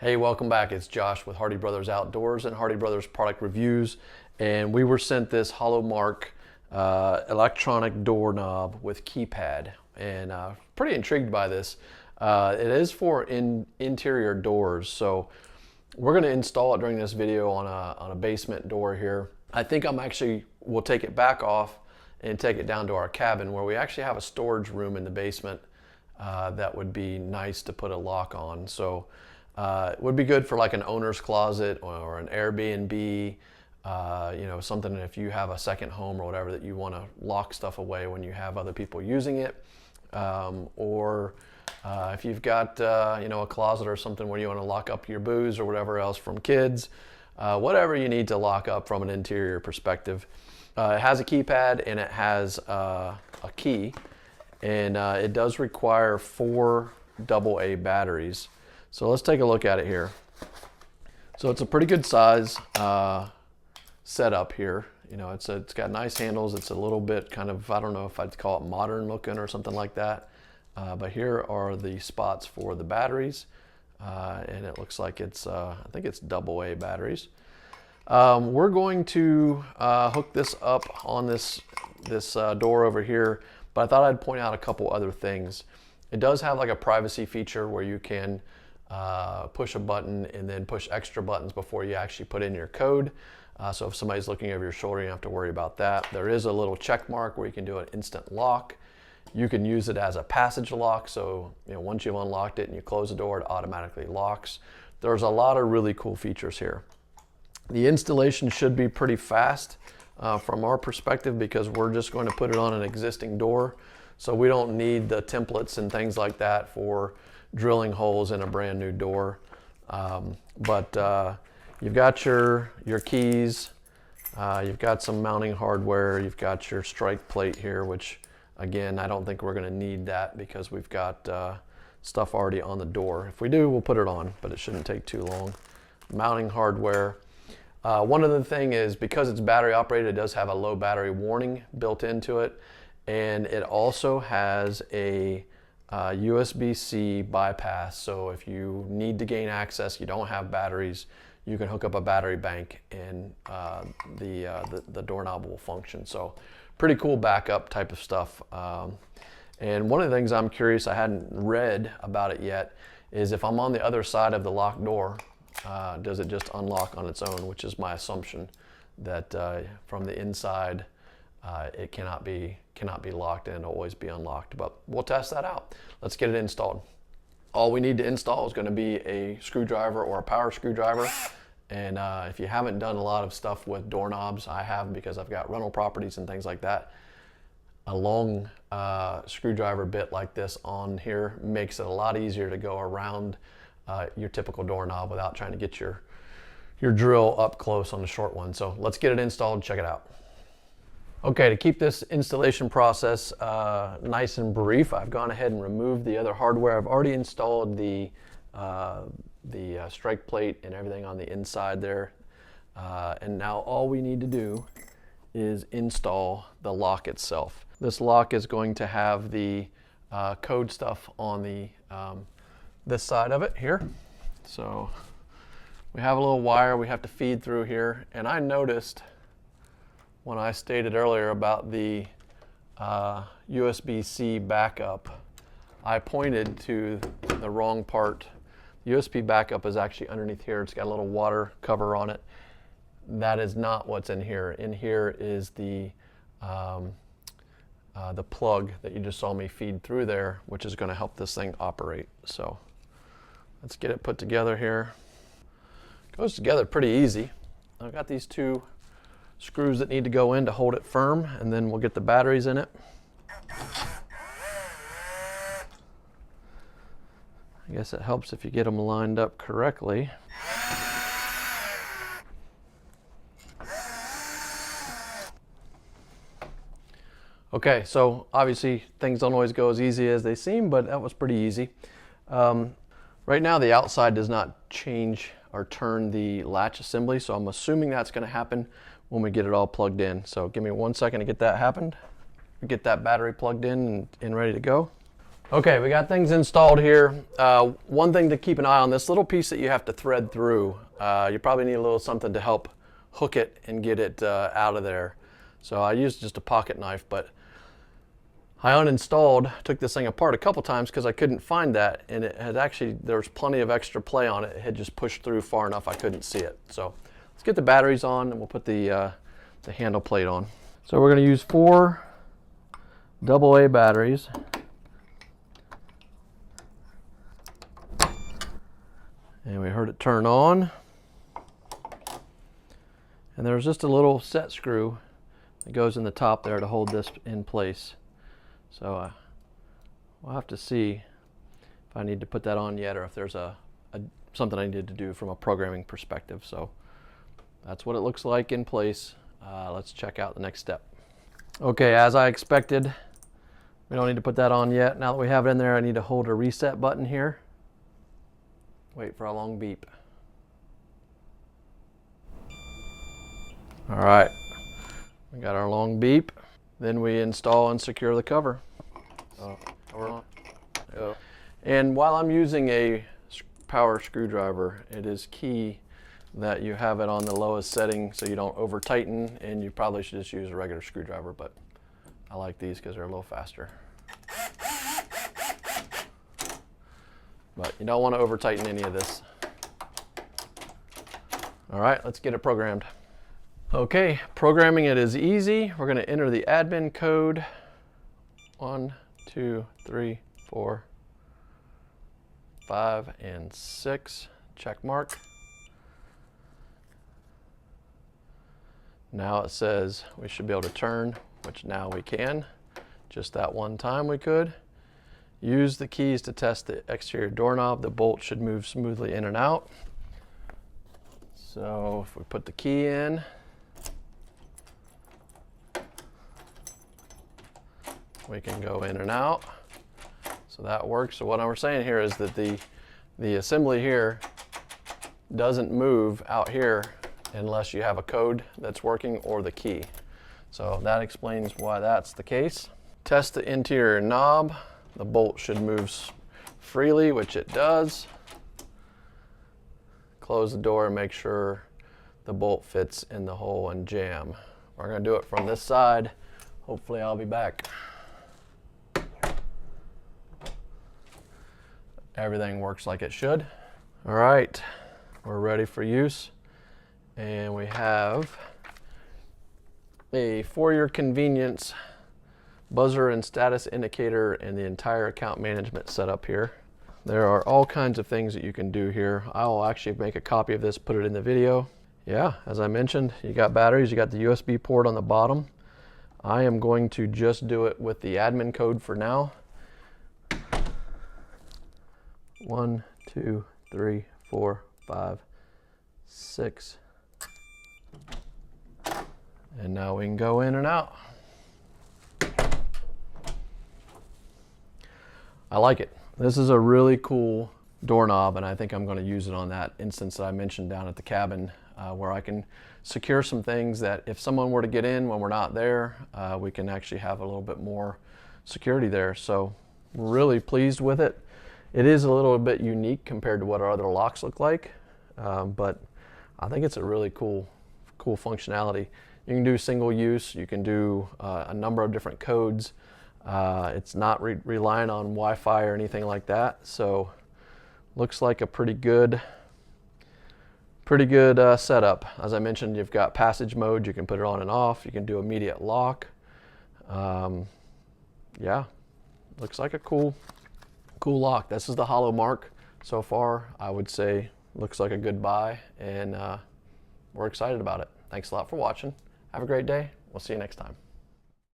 Hey, welcome back. It's Josh with Hardy Brothers Outdoors and Hardy Brothers Product Reviews. And we were sent this HOLOMARQ electronic doorknob with keypad. And pretty intrigued by this. It is for interior doors. So we're going to install it during this video on a basement door here. I think we'll take it back off and take it down to our cabin where we actually have a storage room in the basement that would be nice to put a lock on. So it would be good for like an owner's closet or an Airbnb, something if you have a second home or whatever that you want to lock stuff away when you have other people using it. Or if you've got, a closet or something where you want to lock up your booze or whatever else from kids, whatever you need to lock up from an interior perspective. It has a keypad and it has a key, and it does require 4 AA batteries. So let's take a look at it here. So it's a pretty good size setup here. It's got nice handles. It's a little bit kind of, I don't know if I'd call it modern looking or something like that. But here are the spots for the batteries. And it looks like it's, I think it's AA batteries. We're going to hook this up on this door over here, but I thought I'd point out a couple other things. It does have like a privacy feature where you can push a button and then push extra buttons before you actually put in your code. So if somebody's looking over your shoulder, you don't have to worry about that. There is a little check mark where you can do an instant lock. You can use it as a passage lock. So once you've unlocked it and you close the door, it automatically locks. There's a lot of really cool features here. The installation should be pretty fast from our perspective because we're just going to put it on an existing door. So we don't need the templates and things like that for drilling holes in a brand new door. But you've got your keys, you've got some mounting hardware, you've got your strike plate here, which again, I don't think we're going to need that because we've got stuff already on the door. If we do, we'll put it on, but it shouldn't take too long. Mounting hardware. One other thing is because it's battery operated, it does have a low battery warning built into it. And it also has a USB-C bypass. So if you need to gain access, you don't have batteries, you can hook up a battery bank and the doorknob will function. So pretty cool backup type of stuff. And one of the things I'm curious, I hadn't read about it yet, is if I'm on the other side of the locked door, does it just unlock on its own, which is my assumption that from the inside it cannot be locked and it'll always be unlocked, but we'll test that out. Let's get it installed. All we need to install is going to be a screwdriver or a power screwdriver. And if you haven't done a lot of stuff with doorknobs, I have because I've got rental properties and things like that. A long screwdriver bit like this on here makes it a lot easier to go around your typical doorknob without trying to get your drill up close on the short one. So let's get it installed, check it out. Okay, to keep this installation process nice and brief, I've gone ahead and removed the other hardware. I've already installed the strike plate and everything on the inside there. And now all we need to do is install the lock itself. This lock is going to have the code stuff on the this side of it here. So we have a little wire we have to feed through here, and I noticed when I stated earlier about the USB-C backup, I pointed to the wrong part. The USB backup is actually underneath here. It's got a little water cover on it. That is not what's in here. In here is the plug that you just saw me feed through there, which is going to help this thing operate. So let's get it put together here. It goes together pretty easy. I've got these 2 screws that need to go in to hold it firm, and then we'll get the batteries in it. I guess it helps if you get them lined up correctly. Okay, so obviously things don't always go as easy as they seem, but that was pretty easy. Right now the outside does not change or turn the latch assembly, so I'm assuming that's going to happen when we get it all plugged in. So give me 1 second to get that happened. Get that battery plugged in and ready to go. Okay, we got things installed here. One thing to keep an eye on, this little piece that you have to thread through, you probably need a little something to help hook it and get it out of there. So I used just a pocket knife, but I uninstalled, took this thing apart a couple times because I couldn't find that, and it had actually, there was plenty of extra play on it. It had just pushed through far enough I couldn't see it. So let's get the batteries on and we'll put the handle plate on. So we're going to use 4 AA batteries. And we heard it turn on. And there's just a little set screw that goes in the top there to hold this in place. So we'll have to see if I need to put that on yet, or if there's something I needed to do from a programming perspective. So that's what it looks like in place. Let's check out the next step. Okay, as I expected, we don't need to put that on yet. Now that we have it in there, I need to hold a reset button here. Wait for a long beep. All right, we got our long beep. Then we install and secure the cover. And while I'm using a power screwdriver, it is key that you have it on the lowest setting so you don't over tighten, and you probably should just use a regular screwdriver, but I like these because they're a little faster. But you don't want to over tighten any of this. All right, let's get it programmed. Okay, programming it is easy. We're going to enter the admin code. 1, 2, 3, 4, 5, and 6. Check mark. Now it says we should be able to turn, which now we can. Just that one time we could. Use the keys to test the exterior doorknob. The bolt should move smoothly in and out. So if we put the key in, we can go in and out. So that works. So what I'm saying here is that the assembly here doesn't move out here unless you have a code that's working or the key. So that explains why that's the case. Test the interior knob. The bolt should move freely, which it does. Close the door and make sure the bolt fits in the hole and jam. We're going to do it from this side. Hopefully I'll be back. Everything works like it should. All right, we're ready for use. And we have a for your convenience buzzer and status indicator and the entire account management setup here. There are all kinds of things that you can do here. I'll actually make a copy of this, put it in the video. Yeah, as I mentioned, you got batteries, you got the USB port on the bottom. I am going to just do it with the admin code for now. 1, 2, 3, 4, 5, 6. And now we can go in and out. I like it. This is a really cool doorknob, and I think I'm going to use it on that instance that I mentioned down at the cabin, where I can secure some things that if someone were to get in when we're not there, we can actually have a little bit more security there. So really pleased with it. It is a little bit unique compared to what our other locks look like, but I think it's a really cool functionality. You can do single use, you can do a number of different codes. It's not relying on Wi-Fi or anything like that, so looks like a pretty good setup. As I mentioned, you've got passage mode, you can put it on and off, you can do immediate lock. Yeah, looks like a cool lock. This is the HOLOMARQ so far. I would say looks like a good buy, and we're excited about it. Thanks a lot for watching. Have a great day. We'll see you next time.